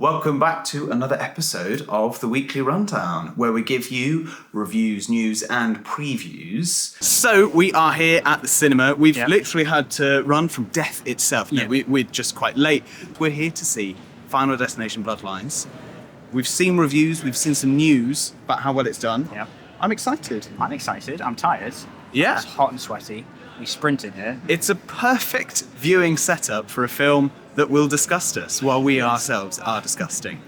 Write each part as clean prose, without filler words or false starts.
Welcome back to another episode of the Weekly Rundown, where we give you reviews, news, and previews. So we are here at the cinema. We've literally had to run from death itself. No, we're just quite late. We're here to see Final Destination Bloodlines. We've seen reviews, we've seen some news about how well it's done. Yeah. I'm excited. I'm excited. I'm tired. Yeah. It's hot and sweaty. We sprinted here. It's a perfect viewing setup for a film that will disgust us while we ourselves are disgusting.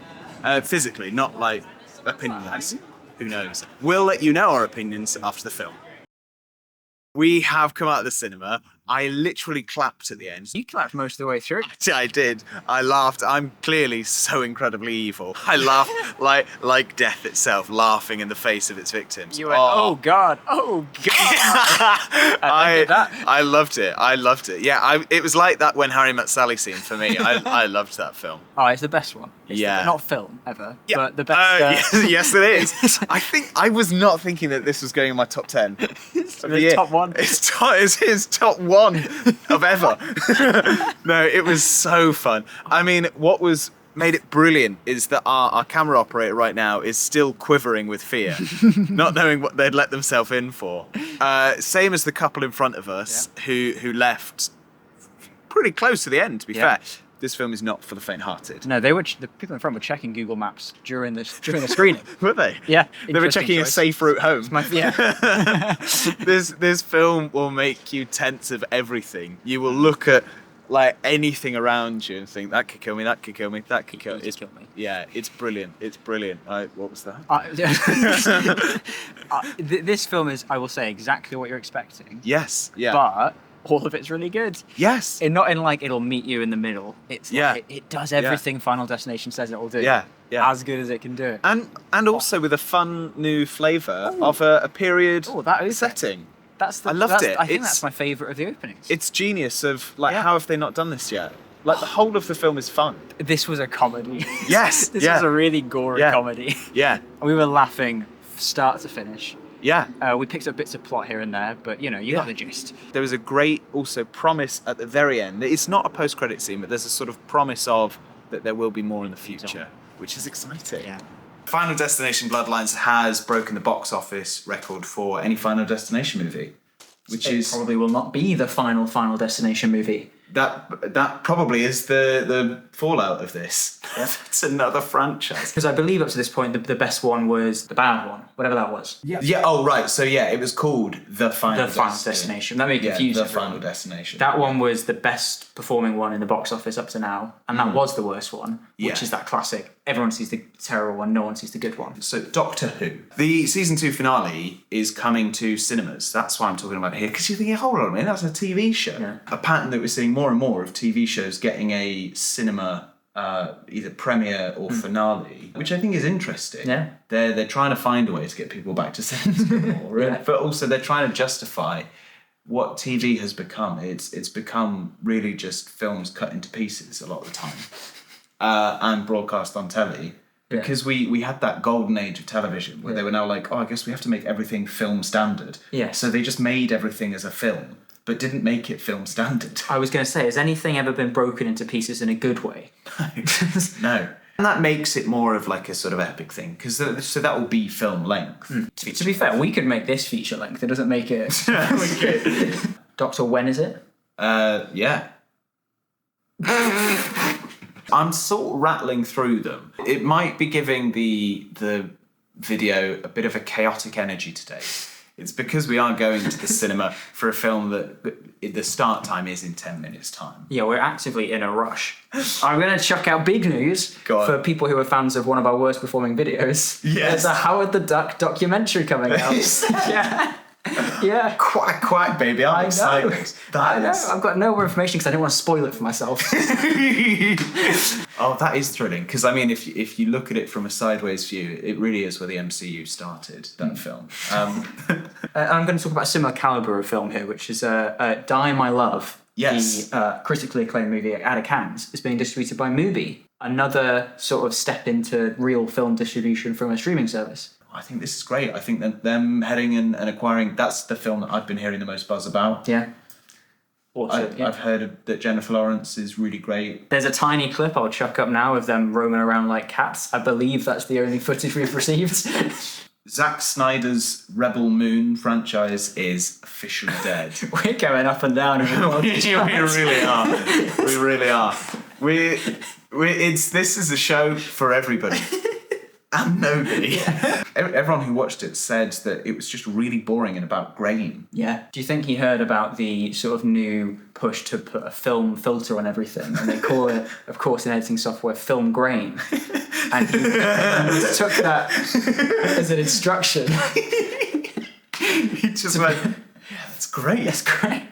Physically, not like opinion-wise. Who knows? We'll let you know our opinions after the film. We have come out of the cinema. I literally clapped at the end. You clapped most of the way through. I did. I laughed. I'm clearly so incredibly evil. I laughed like death itself, laughing in the face of its victims. You went, oh God. I loved it. I loved it. Yeah, it was like that When Harry Met Sally scene for me. I loved that film. Oh, it's the best one. It's not film ever, but the best. Yes, it is. I was not thinking that this was going in my top 10. It's the top one. It's his top one of ever. No, it was so fun. I mean, what made it brilliant is that our camera operator right now is still quivering with fear, not knowing what they'd let themselves in for. Same as the couple in front of us who left pretty close to the end, to be fair. This film is not for the faint-hearted. No, the people in front were checking Google Maps during the screening. Were they? Yeah. They were checking a safe route home. This This film will make you tense of everything. You will look at like anything around you and think, that could kill me, that could kill me, that could kill me. kill me. Yeah, it's brilliant. It's brilliant. What was that? This film is, I will say, exactly what you're expecting. Yes. Yeah. But all of it's really good. Yes. Not in like it'll meet you in the middle. It's like it does everything Final Destination says it will do. Yeah. As good as it can do it. And also with a fun new flavour of a period setting. I loved it. I think that's my favourite of the openings. It's genius of how have they not done this yet? Like the whole of the film is fun. This was a comedy. Yes. This was a really gory comedy. Yeah. And we were laughing start to finish. Yeah. We picked up bits of plot here and there, but you got the gist. There was a great also promise at the very end. It's not a post-credit scene, but there's a sort of promise of that there will be more in the future, which is exciting. Yeah. Final Destination Bloodlines has broken the box office record for any Final Destination movie, which is probably will not be the final Destination movie. That probably is the fallout of this. Yeah. It's another franchise. Because I believe up to this point, the best one was the bad one, whatever that was. Yeah. Yeah. Oh, right. So yeah, it was called The Final Destination. That made me confused. The Final Destination. That one was the best performing one in the box office up to now, and that was the worst one, which is that classic. Everyone sees the terrible one, no one sees the good one. So Doctor Who. The season 2 finale is coming to cinemas. That's why I'm talking about it here, because you're thinking, hold on a minute, that's a TV show. Yeah. A pattern that we're seeing more and more of TV shows getting a cinema either premiere or finale, which I think is interesting. Yeah. They're trying to find a way to get people back to cinemas more, but also they're trying to justify what TV has become. It's become really just films cut into pieces a lot of the time. And broadcast on telly, because we had that golden age of television where they were now like, I guess we have to make everything film standard. Yeah. So they just made everything as a film, but didn't make it film standard. I was going to say, has anything ever been broken into pieces in a good way? No. And that makes it more of like a sort of epic thing, because so that will be film length. To be fair, we could make this feature length. It doesn't make it. We could. Doctor, when is it? Yeah. I'm sort of rattling through them. It might be giving the video a bit of a chaotic energy today. It's because we are going to the cinema for a film that the start time is in 10 minutes' time. Yeah, we're actively in a rush. I'm going to chuck out big news for people who are fans of one of our worst performing videos. Yes. There's a Howard the Duck documentary coming out. Yeah. Yeah. Quack, quack, baby. I'm excited. I know. I've got no more information because I didn't want to spoil it for myself. Oh, that is thrilling. Because, I mean, if you look at it from a sideways view, it really is where the MCU started, that film. I'm going to talk about a similar caliber of film here, which is Die My Love. Yes. The critically acclaimed movie out of Cannes is being distributed by Mubi. Another sort of step into real film distribution from a streaming service. I think this is great. I think that them heading and acquiring, that's the film that I've been hearing the most buzz about. Yeah. I've heard that Jennifer Lawrence is really great. There's a tiny clip I'll chuck up now of them roaming around like cats. I believe that's the only footage we've received. Zack Snyder's Rebel Moon franchise is officially dead. We're going up and down. We really are. We really are. This is a show for everybody. And nobody. Yeah. Everyone who watched it said that it was just really boring and about grain. Yeah. Do you think he heard about the sort of new push to put a film filter on everything? And they call it, of course, in editing software, film grain. And he took that as an instruction. He just went, yeah, that's great. That's great.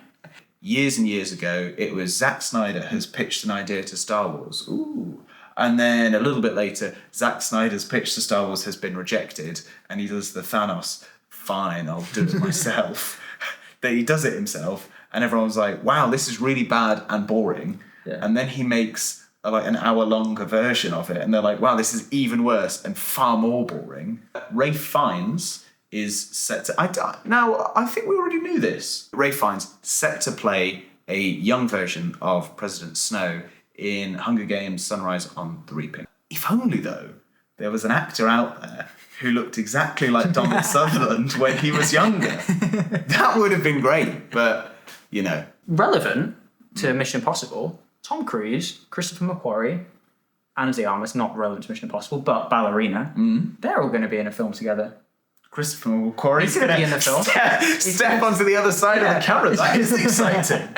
Years and years ago, it was Zack Snyder has pitched an idea to Star Wars. Ooh. And then a little bit later, Zack Snyder's pitch to Star Wars has been rejected, and he does the Thanos, fine, I'll do it myself. Then he does it himself, and everyone's like, wow, this is really bad and boring. Yeah. And then he makes an hour-longer version of it, and they're like, wow, this is even worse and far more boring. Ralph Fiennes is set to... Now, I think we already knew this. Ralph Fiennes set to play a young version of President Snow in Hunger Games: Sunrise on the Reaping. If only, though, there was an actor out there who looked exactly like Donald Sutherland when he was younger. That would have been great, but, you know. Relevant to Mission Impossible, Tom Cruise, Christopher McQuarrie, Ana de Armas, not relevant to Mission Impossible, but Ballerina, they're all going to be in a film together. Christopher McQuarrie's going to be in the film. Step onto the other side of the camera. That is exciting.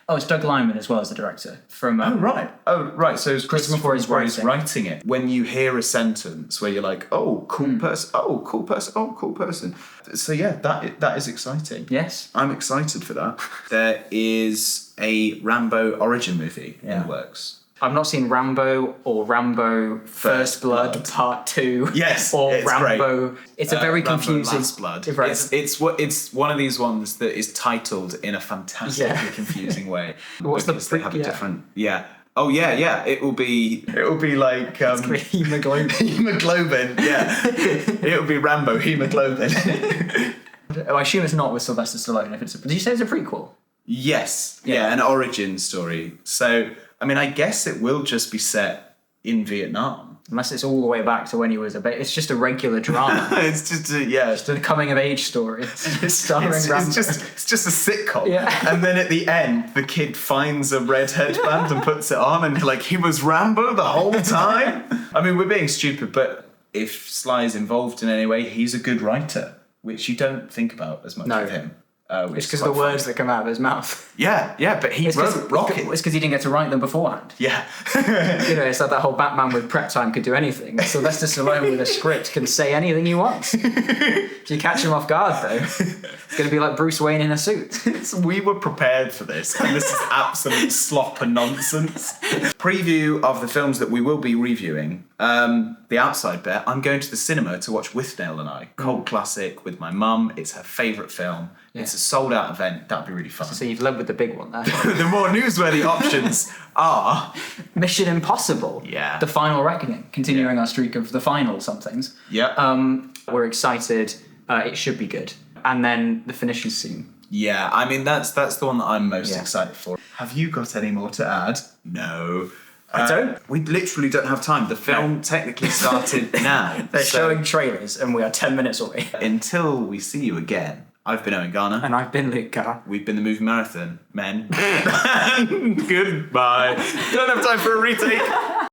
Oh, it's Doug Liman as well as the director. From Oh, right. So it's Christopher McQuarrie's writing it. When you hear a sentence where you're like, oh, cool person, oh, cool person, oh, cool person. So yeah, that is exciting. Yes. I'm excited for that. There is a Rambo origin movie in the works. I've not seen Rambo or Rambo First Blood Part 2. Yes, or it's Rambo. Great. It's a very confusing. Last Blood. Right. It's one of these ones that is titled in a fantastically confusing way. What's because the they have a different Oh yeah. It will be like hemoglobin. Hemoglobin. Yeah. It will be Rambo hemoglobin. I assume it's not with Sylvester Stallone. Did you say it's a prequel? Yes. Yeah, an origin story. So. I mean, I guess it will just be set in Vietnam. Unless it's all the way back to when he was a baby. It's just a regular drama. It's just a coming-of-age story. It's just a sitcom. Yeah. And then at the end, the kid finds a red headband and puts it on and he was Rambo the whole time? I mean, we're being stupid, but if Sly's involved in any way, he's a good writer, which you don't think about as much of him. It's because of the words that come out of his mouth. Yeah, but he wrote Rocket. It's because he didn't get to write them beforehand. Yeah. It's like that whole Batman with prep time could do anything. Sylvester Stallone with a script can say anything he wants. If you catch him off guard, though, it's going to be like Bruce Wayne in a suit. We were prepared for this, and this is absolute slop and nonsense. Preview of the films that we will be reviewing. The Outside Bet. I'm going to the cinema to watch Withnail and I. Cult classic with my mum. It's her favourite film. Yeah. It's a sold-out event. That'd be really fun. So you've led with the big one there. The more newsworthy options are... Mission Impossible. Yeah. The Final Reckoning. Continuing our streak of the final somethings. Yeah. We're excited. It should be good. And then the finishing scene. Yeah, I mean, that's the one that I'm most excited for. Have you got any more to add? No. I don't. We literally don't have time. The film technically started now. They're showing trailers and we are 10 minutes away. Until we see you again, I've been Owen Garner. And I've been Luke Carr. We've been the Movie Marathon Men. Goodbye. Don't have time for a retake.